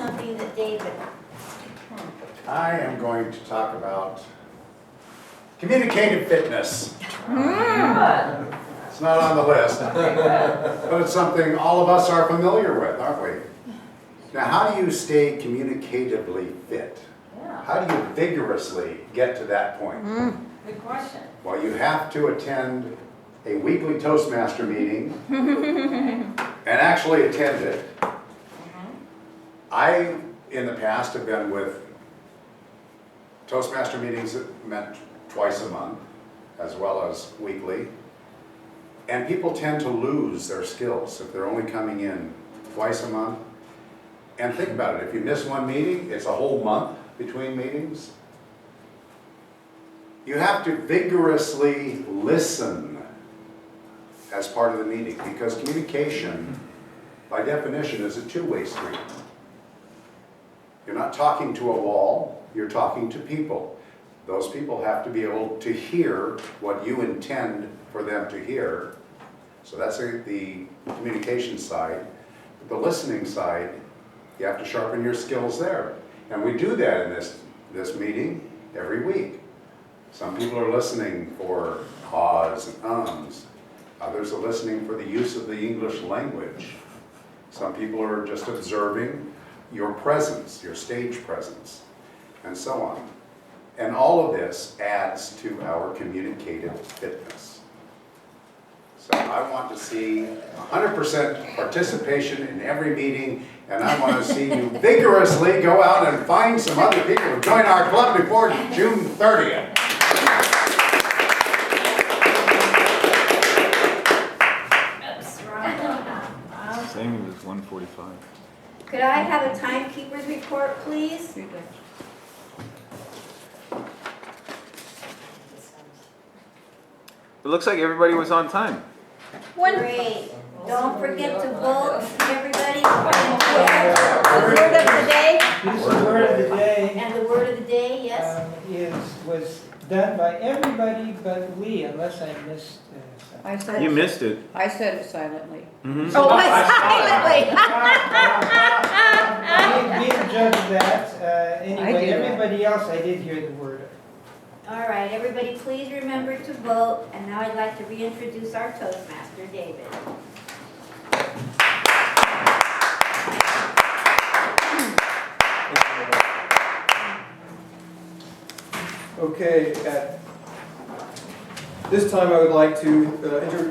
something that David. I am going to talk about communicative fitness. It's not on the list, but it's something all of us are familiar with, aren't we? Now, how do you stay communicatively fit? Yeah. How do you vigorously get to that point? Good question. Well, you have to attend a weekly Toastmaster meeting and actually attend it. I, in the past, have been with Toastmaster meetings that meant twice a month, as well as weekly. And people tend to lose their skills if they're only coming in twice a month. And think about it, if you miss one meeting, it's a whole month between meetings. You have to vigorously listen as part of the meeting, because communication, by definition, is a two-way street. You're not talking to a wall, you're talking to people. Those people have to be able to hear what you intend for them to hear. So that's the communication side. The listening side, you have to sharpen your skills there. And we do that in this meeting every week. Some people are listening for ahs and ums. Others are listening for the use of the English language. Some people are just observing your presence, your stage presence, and so on. And all of this adds to our communicative fitness. So I want to see 100% participation in every meeting, and I want to see you vigorously go out and find some other people to join our club before June 30th. Saying it was 1:45. Could I have a timekeeper's report, please? It looks like everybody was on time. Great. Don't forget to vote, everybody. Word of the day. This word of the day And the word of the day, yes? was done by everybody but Lee, unless I missed I said You it. missed it. I said it silently. Mm-hmm. Oh, silently. something. Be the judge of that. Anyway, did. everybody else, I did hear the word. All right, everybody, please remember to vote. And now I'd like to reintroduce our Toastmaster, David. Okay, at this time I would like to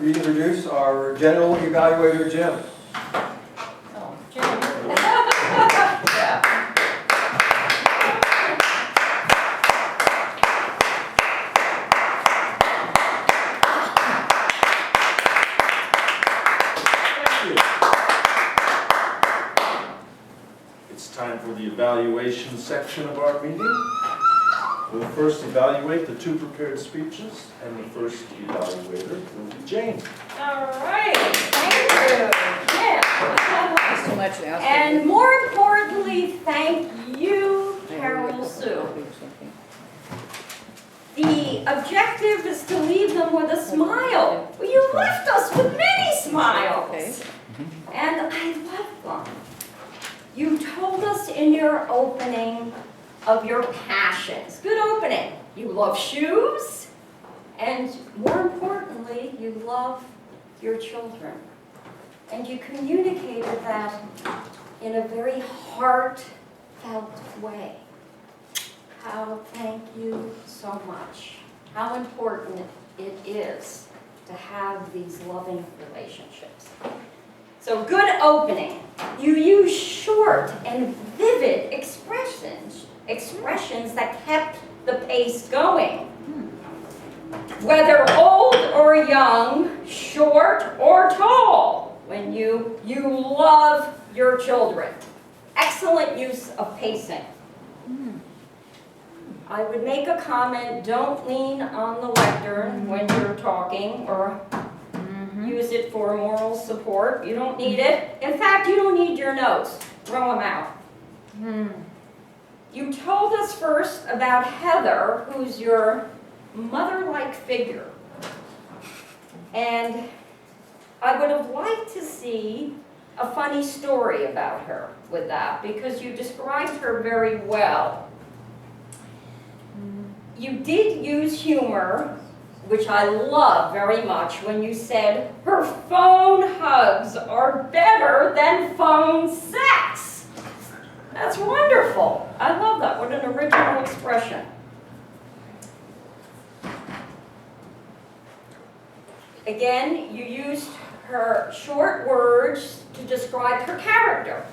reintroduce our general evaluator, Jim. Oh, Jim. It's time for the evaluation section of our meeting. We'll first evaluate the two prepared speeches, and the first evaluator will be Jane. All right, thank you. Yeah. So much now. And more importantly, thank you, Carol Sue. The objective is to leave them with a smile. Well, you left us with many smiles. Okay. And I love them. You told us in your opening of your passions. Good opening. You love shoes, and more importantly, you love your children. And you communicated that in a very heartfelt way. How thank you so much. How important it is to have these loving relationships. So good opening. You use short and vivid expressions that kept the pace going. Whether old or young, short or tall, when you love your children. Excellent use of pacing. I would make a comment, don't lean on the lectern when you're talking, or use it for moral support. You don't need it. In fact, you don't need your notes. Throw them out. You told us first about Heather, who's your mother-like figure. And I would have liked to see a funny story about her with that, because you described her very well. You did use humor, which I love very much, when you said her phone hugs are better than phone sex. That's wonderful. I love that. What an original expression. Again, you used her short words to describe her character.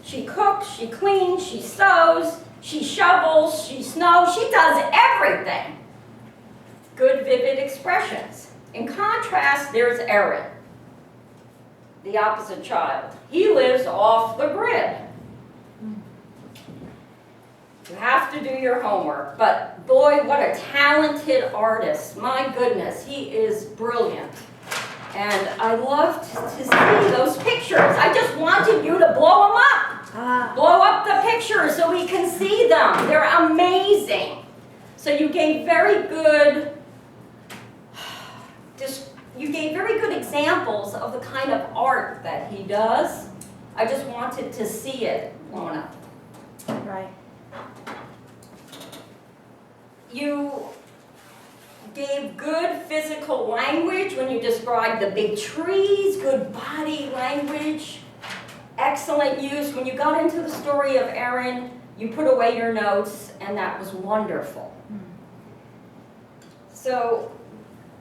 She cooks, she cleans, she sews, she shovels, she snows, she does everything. Good, vivid expressions. In contrast, there's Erin, the opposite child. He lives off the grid. You have to do your homework, but boy, what a talented artist. My goodness, he is brilliant. And I loved to see those pictures. I just wanted you to blow them up. Blow up the pictures so we can see them. They're amazing. So you gave very good examples of the kind of art that he does. I just wanted to see it blown up. Right. You gave good physical language when you described the big trees, good body language, excellent use. When you got into the story of Erin, you put away your notes, and that was wonderful. So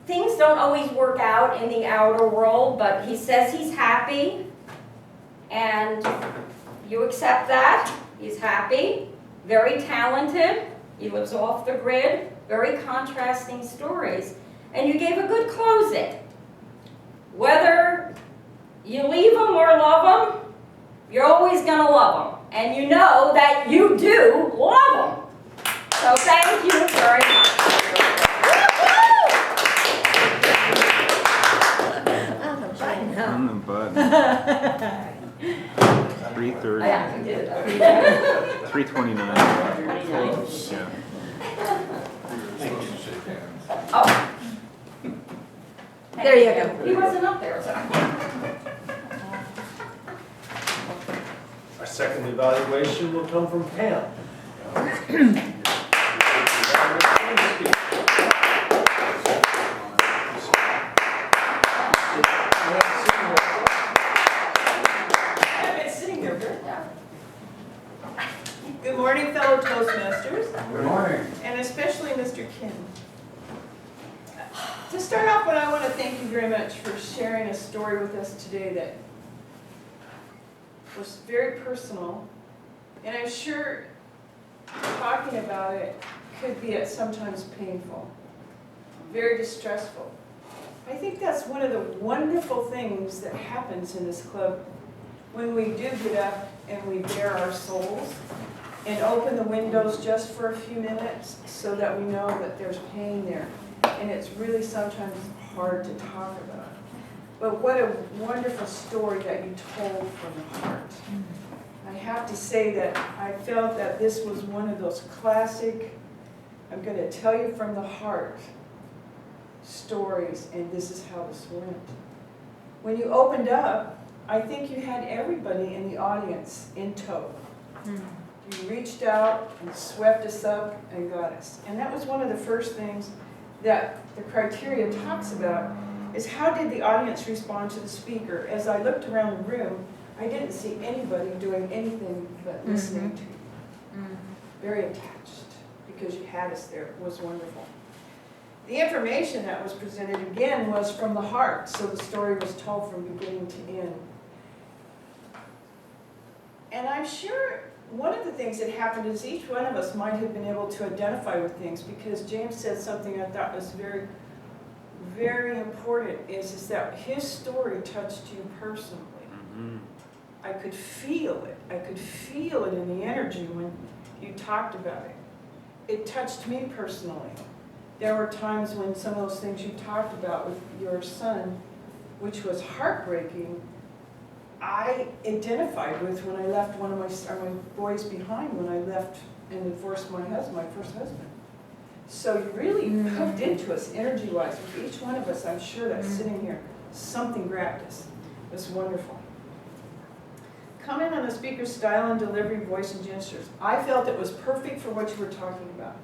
things don't always work out in the outer world, but he says he's happy, and you accept that. He's happy, very talented. He lives off the grid, very contrasting stories. And you gave a good closing. Whether you leave them or love them, you're always going to love them. And you know that you do love them. So thank you very much. On the button. 3:30. Yeah, you did it. 3:29. Yeah. Oh, There you go. he wasn't up there, so. Our second evaluation will come from Pam. Good morning, fellow Toastmasters, Good morning. and especially Mr. Kim. To start off, I want to thank you very much for sharing a story with us today that was very personal, and I'm sure talking about it could be at sometimes painful, very distressful. I think that's one of the wonderful things that happens in this club when we do get up and we bare our souls and open the windows just for a few minutes so that we know that there's pain there. And it's really sometimes hard to talk about. But what a wonderful story that you told from the heart. I have to say that I felt that this was one of those classic, I'm going to tell you from the heart stories, and this is how this went. When you opened up, I think you had everybody in the audience in tow. You reached out and swept us up and got us. And that was one of the first things that the criteria talks about, is how did the audience respond to the speaker? As I looked around the room, I didn't see anybody doing anything but listening to you. Very attached, because you had us there. It was wonderful. The information that was presented again was from the heart, so the story was told from beginning to end. And I'm sure one of the things that happened is each one of us might have been able to identify with things, because James said something I thought was very, very important, is that his story touched you personally. I could feel it. I could feel it in the energy when you talked about it. It touched me personally. There were times when some of those things you talked about with your son, which was heartbreaking, I identified with when I left one of my boys behind when I left and divorced my husband, my first husband. So you really hooked into us energy-wise. With each one of us, I'm sure that's sitting here, something grabbed us. It was wonderful. comment on the speaker's style and delivery, voice and gestures. I felt it was perfect for what you were talking about.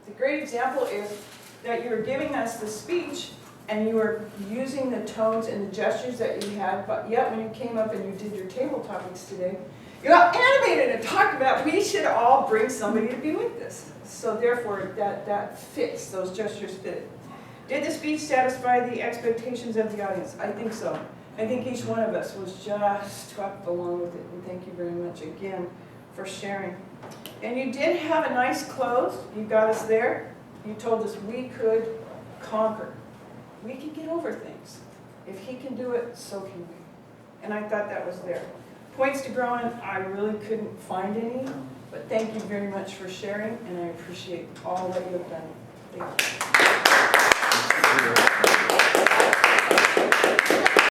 The great example is that you were giving us the speech and you were using the tones and the gestures that you had, but yet when you came up and you did your table topics today, you got animated and talked about we should all bring somebody to be with us. So therefore, that fits, those gestures fit. Did the speech satisfy the expectations of the audience? I think so. I think each one of us was just swept along with it, and thank you very much again for sharing. And you did have a nice close. You got us there. You told us we could conquer. We can get over things. If he can do it, so can we. And I thought that was there. Points to grow in, I really couldn't find any, but thank you very much for sharing, and I appreciate all that you have done. Thank you.